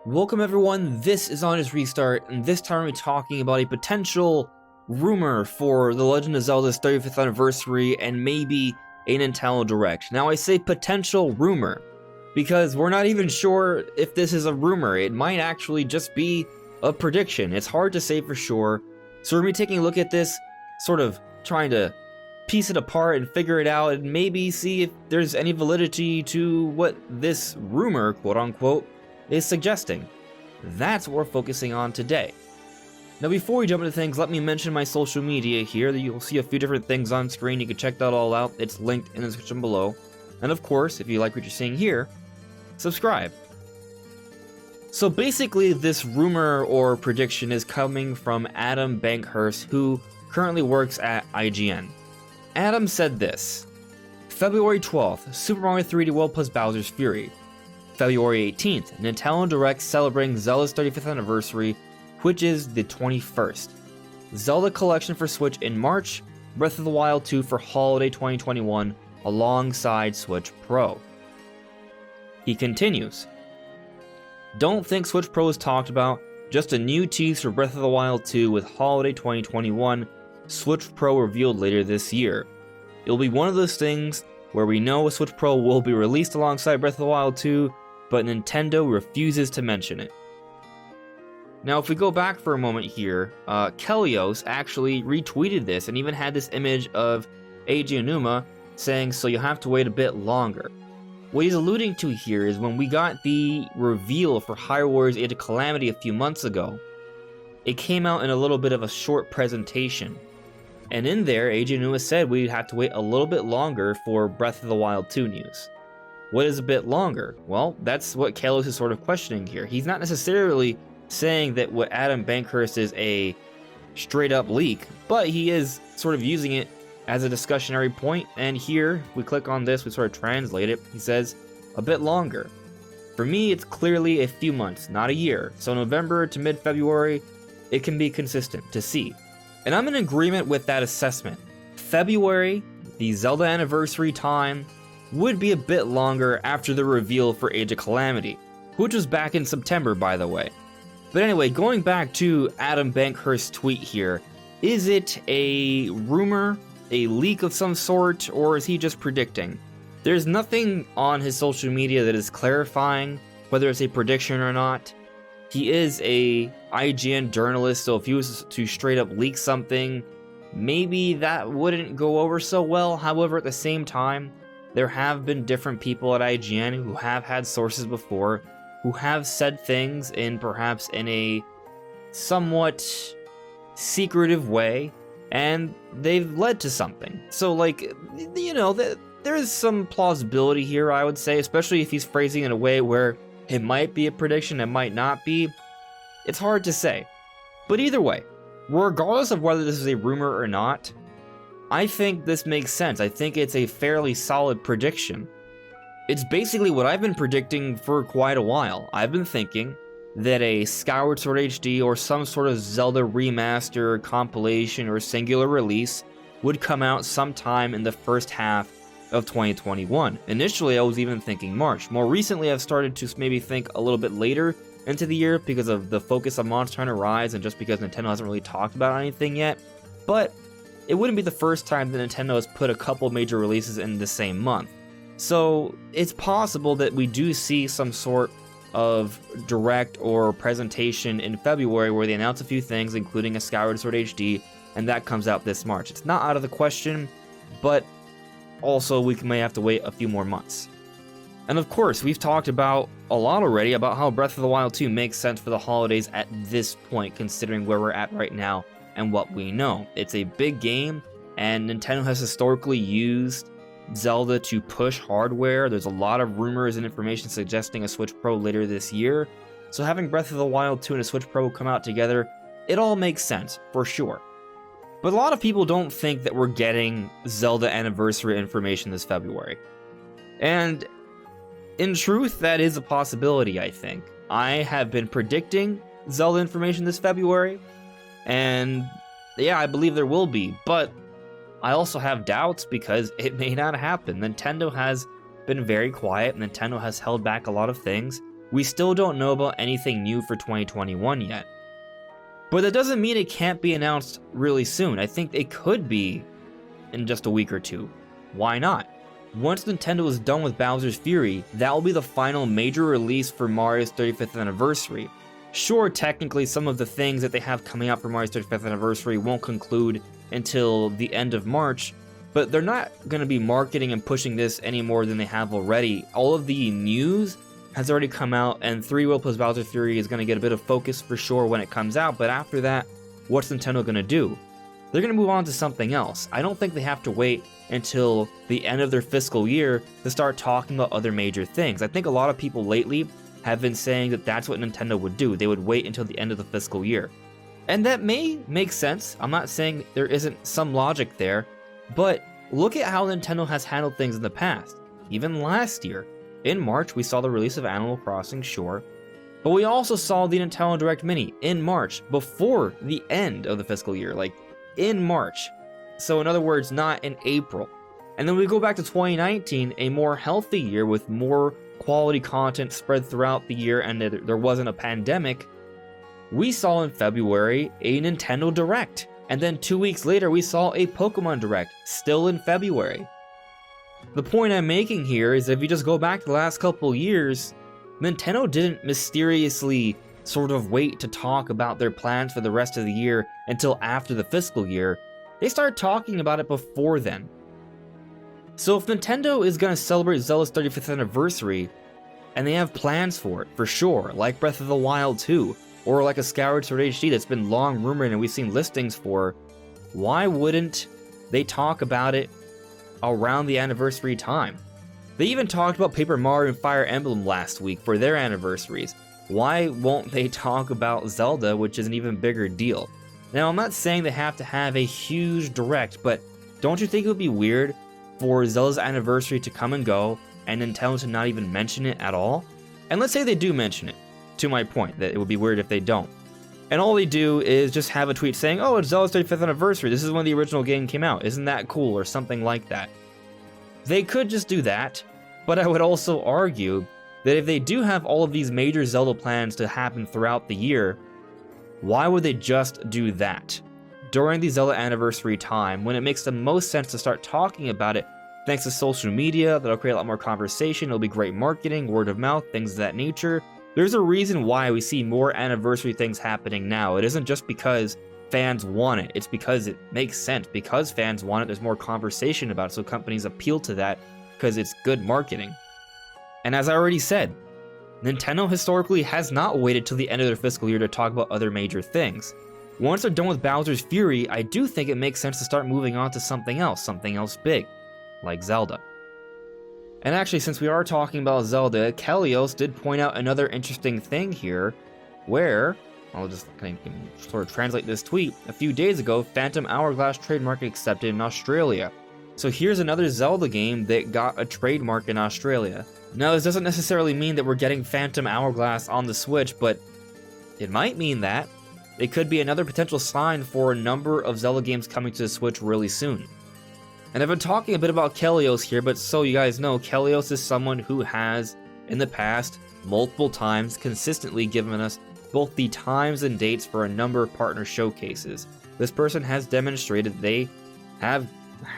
Welcome everyone, this is Honest Restart, and this time we're talking about a potential rumor for The Legend of Zelda's 35th anniversary and maybe a Nintendo Direct. Now I say potential rumor, because we're not even sure if this is a rumor. It might actually just be a prediction. It's hard to say for sure, so we're going to be taking a look at this, sort of trying to piece it apart and figure it out, and maybe see if there's any validity to what this rumor, quote-unquote, is suggesting. That's what we're focusing on today. Now before we jump into things, let me mention my social media here. You'll see a few different things on screen. You can check that all out. It's linked in the description below. And of course, if you like what you're seeing here, subscribe. So basically, this rumor or prediction is coming from Adam Bankhurst, who currently works at IGN. Adam said this: February 12th, Super Mario 3D World plus Bowser's Fury. February 18th, Nintendo Direct celebrating Zelda's 35th anniversary, which is the 21st. Zelda Collection for Switch in March, Breath of the Wild 2 for Holiday 2021, alongside Switch Pro. He continues, don't think Switch Pro is talked about, just a new tease for Breath of the Wild 2 with Holiday 2021, Switch Pro revealed later this year. It'll be one of those things where we know a Switch Pro will be released alongside Breath of the Wild 2, but Nintendo refuses to mention it. Now, if we go back for a moment here, Kelios actually retweeted this and even had this image of Eiji Aonuma saying, so you'll have to wait a bit longer. What he's alluding to here is when we got the reveal for Hyrule Warriors Age of Calamity a few months ago, it came out in a little bit of a short presentation. And in there, Eiji Aonuma said we'd have to wait a little bit longer for Breath of the Wild 2 news. What is a bit longer? Well, that's what Kalos is sort of questioning here. He's not necessarily saying that what Adam Bankhurst is a straight-up leak, but he is sort of using it as a discussionary point, and here, if we click on this, we sort of translate it, he says, a bit longer. For me, it's clearly a few months, not a year, so November to mid-February, it can be consistent to see. And I'm in agreement with that assessment. February, the Zelda anniversary time, would be a bit longer after the reveal for Age of Calamity, which was back in September, by the way. But anyway, going back to Adam Bankhurst's tweet here, is it a rumor, a leak of some sort, or is he just predicting? There's nothing on his social media that is clarifying whether it's a prediction or not. He is a IGN journalist, so if he was to straight up leak something, maybe that wouldn't go over so well. However, at the same time, there have been different people at IGN who have had sources before, who have said things in perhaps in a somewhat secretive way, and they've led to something. So, like, you know, there is some plausibility here, I would say, especially if he's phrasing it in a way where it might be a prediction, it might not be. It's hard to say. But either way, regardless of whether this is a rumor or not, I think this makes sense. I think it's a fairly solid prediction. It's basically what I've been predicting for quite a while. I've been thinking that a Skyward Sword HD or some sort of Zelda remaster, compilation, or singular release would come out sometime in the first half of 2021. Initially, I was even thinking March. More recently, I've started to maybe think a little bit later into the year because of the focus on Monster Hunter Rise and just because Nintendo hasn't really talked about anything yet. But it wouldn't be the first time that Nintendo has put a couple major releases in the same month. So it's possible that we do see some sort of direct or presentation in February where they announce a few things, including a Skyward Sword HD, and that comes out this March. It's not out of the question, but also we may have to wait a few more months. And of course, we've talked about a lot already about how Breath of the Wild 2 makes sense for the holidays at this point, considering where we're at right now and what we know. It's a big game, and Nintendo has historically used Zelda to push hardware. There's a lot of rumors and information suggesting a Switch Pro later this year. So having Breath of the Wild 2 and a Switch Pro come out together, it all makes sense, for sure. But a lot of people don't think that we're getting Zelda anniversary information this February. And in truth, that is a possibility, I think. I have been predicting Zelda information this February, and yeah, I believe there will be, but I also have doubts because it may not happen. Nintendo has been very quiet. Nintendo has held back a lot of things. we still don't know about anything new for 2021 yet. But that doesn't mean it can't be announced really soon. I think it could be in just a week or two. Why not? Once Nintendo is done with Bowser's Fury, that will be the final major release for Mario's 35th anniversary. Sure, technically some of the things that they have coming out for Mario's 35th anniversary won't conclude until the end of March, but they're not going to be marketing and pushing this any more than they have already. All of the news has already come out, and 3-Wheel plus Bowser's Fury is going to get a bit of focus for sure when it comes out, but after that, what's Nintendo going to do? They're going to move on to something else. I don't think they have to wait until the end of their fiscal year to start talking about other major things. I think a lot of people lately have been saying that that's what Nintendo would do. They would wait until the end of the fiscal year. And that may make sense. I'm not saying there isn't some logic there, but look at how Nintendo has handled things in the past. Even last year, in March, we saw the release of Animal Crossing, sure, but we also saw the Nintendo Direct Mini in March, before the end of the fiscal year, like in March. So in other words, not in April. And then we go back to 2019, a more healthy year with more quality content spread throughout the year, and there wasn't a pandemic. We saw in February a Nintendo Direct, and then 2 weeks later we saw a Pokemon Direct, still in February. The point I'm making here is if you just go back to the last couple years, Nintendo didn't mysteriously sort of wait to talk about their plans for the rest of the year until after the fiscal year. They started talking about it before then. So if Nintendo is going to celebrate Zelda's 35th anniversary, and they have plans for it, for sure, like Breath of the Wild 2, or like a Skyward Sword HD that's been long rumored and we've seen listings for, why wouldn't they talk about it around the anniversary time? They even talked about Paper Mario and Fire Emblem last week for their anniversaries. Why won't they talk about Zelda, which is an even bigger deal? Now, I'm not saying they have to have a huge direct, but don't you think it would be weird for Zelda's anniversary to come and go and Nintendo to not even mention it at all? And let's say they do mention it, to my point, that it would be weird if they don't. And all they do is just have a tweet saying, oh, it's Zelda's 35th anniversary, this is when the original game came out, isn't that cool, or something like that. They could just do that, but I would also argue that if they do have all of these major Zelda plans to happen throughout the year, why would they just do that during the Zelda anniversary time when it makes the most sense to start talking about it thanks to social media? That'll create a lot more conversation, it'll be great marketing, word of mouth, things of that nature. There's a reason why we see more anniversary things happening now. It isn't just because fans want it, it's because it makes sense. Because fans want it, there's more conversation about it, so companies appeal to that because it's good marketing. And as I already said, Nintendo historically has not waited till the end of their fiscal year to talk about other major things. Once they're done with Bowser's Fury, I do think it makes sense to start moving on to something else big, like Zelda. And actually, since we are talking about Zelda, Kelios did point out another interesting thing here, where, I'll just kind of sort of translate this tweet, a few days ago, Phantom Hourglass trademark accepted in Australia. So here's another Zelda game that got a trademark in Australia. Now, this doesn't necessarily mean that we're getting Phantom Hourglass on the Switch, but it might mean that. It could be another potential sign for a number of Zelda games coming to the Switch really soon. And I've been talking a bit about Kelios here, but so you guys know, Kelios is someone who has, in the past, multiple times, consistently given us both the times and dates for a number of partner showcases. This person has demonstrated they have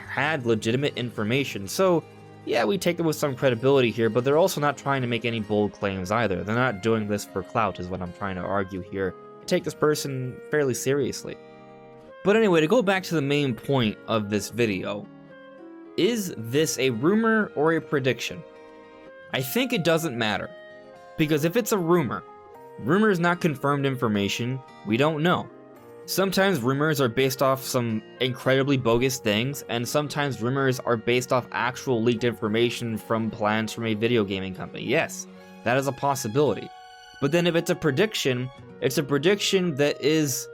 had legitimate information, so yeah, we take them with some credibility here, but they're also not trying to make any bold claims either. They're not doing this for clout, is what I'm trying to argue here. Take this person fairly seriously. But anyway, to go back to the main point of this video, is this a rumor or a prediction? I think it doesn't matter, because if it's a rumor is not confirmed information, we don't know. Sometimes rumors are based off some incredibly bogus things, and sometimes rumors are based off actual leaked information from plans from a video gaming company. Yes, that is a possibility. But then if it's a prediction that is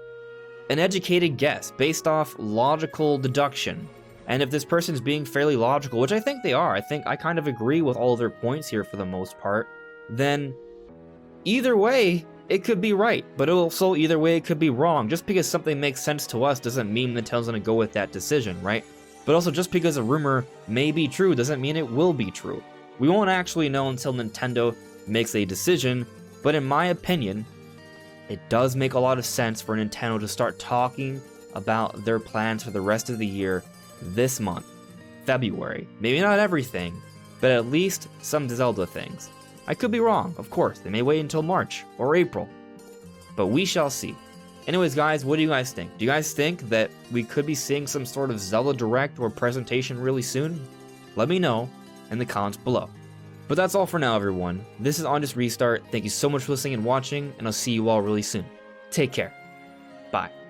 an educated guess based off logical deduction. And if this person's being fairly logical, which I think they are, I kind of agree with all of their points here for the most part, then either way, it could be right, but also either way it could be wrong. Just because something makes sense to us doesn't mean Nintendo's gonna go with that decision, right? But also just because a rumor may be true doesn't mean it will be true. We won't actually know until Nintendo makes a decision, but in my opinion, it does make a lot of sense for Nintendo to start talking about their plans for the rest of the year this month, February. Maybe not everything, but at least some Zelda things. I could be wrong, of course. They may wait until March or April, but we shall see. Anyways, guys, what do you guys think? Do you guys think that we could be seeing some sort of Zelda Direct or presentation really soon? Let me know in the comments below. But that's all for now, everyone. This is On This Restart. Thank you so much for listening and watching, and I'll see you all really soon. Take care. Bye.